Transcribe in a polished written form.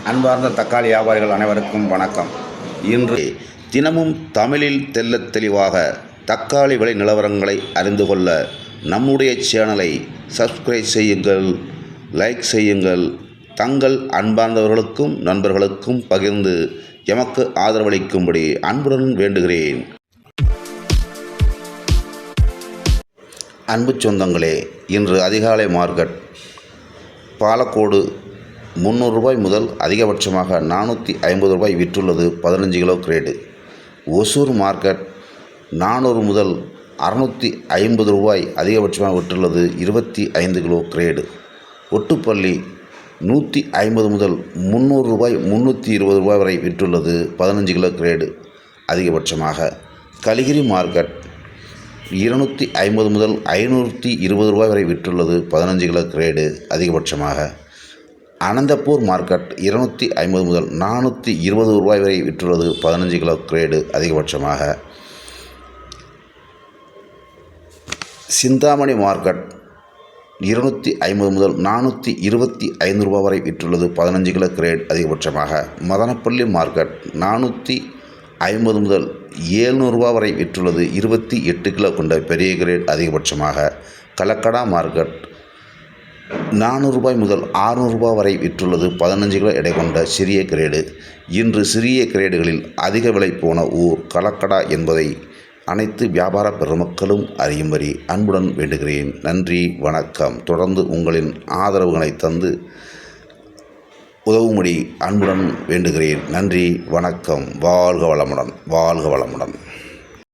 அன்பார்ந்த தக்காளி வியாபாரிகள் அனைவருக்கும் வணக்கம். இன்று தினமும் தமிழில் தெள்ளத் தெளிவாக தக்காளி விலை நிலவரங்களை அறிந்து கொள்ள நம்முடைய சேனலை சப்ஸ்கிரைப் செய்யுங்கள், லைக் செய்யுங்கள். தங்கள் அன்பார்ந்தவர்களுக்கும் நண்பர்களுக்கும் பகிர்ந்து எமக்கு ஆதரவளிக்கும்படி அன்புடன் வேண்டுகிறேன். அன்பு சொந்தங்களே, இன்று அதிகாலை மார்க்கெட் பாலக்கோடு 300 ரூபாய் முதல் அதிகபட்சமாக 450 ரூபாய் விற்றுள்ளது 15 கிலோ கிரேடு. ஒசூர் மார்க்கெட் 400 முதல் 650 ரூபாய் அதிகபட்சமாக விற்றுள்ளது 25 கிலோ கிரேடு. ஒட்டுப்பள்ளி 150 முதல் 300 ரூபாய் 320 ரூபாய் வரை விற்றுள்ளது 15 கிலோ கிரேடு அதிகபட்சமாக. கலிகிரி மார்க்கெட் 250 முதல் 520 ரூபாய் வரை விற்றுள்ளது 15 கிலோ கிரேடு அதிகபட்சமாக. அனந்தப்பூர் மார்க்கெட் 250 முதல் 420 ரூபாய் வரை விற்றுள்ளது 15 கிலோ கிரேடு அதிகபட்சமாக. சிந்தாமணி மார்க்கெட் 250 முதல் 425 ரூபாய் வரை விற்றுள்ளது 15 கிலோ கிரேடு அதிகபட்சமாக. மதனப்பள்ளி மார்க்கெட் 450 முதல் 700 ரூபாய் வரை விற்றுள்ளது 28 கிலோ கொண்ட பெரிய கிரேடு அதிகபட்சமாக. கலக்கடா மார்க்கெட் 400 ரூபாய் முதல் 600 ரூபாய் வரை விற்றுள்ளது 15 கிலோ எடை கொண்ட சிறிய கிரேடு. இன்று சிறிய கிரேடுகளில் அதிக விலை போன ஊர் கலக்கடா என்பதை அனைத்து வியாபார பெருமக்களும் அறியும்படி அன்புடன் வேண்டுகிறேன். நன்றி, வணக்கம். தொடர்ந்து உங்களின் ஆதரவுகளை தந்து உதவும்படி அன்புடன் வேண்டுகிறேன். நன்றி, வணக்கம். வாழ்க வளமுடன், வாழ்க வளமுடன்.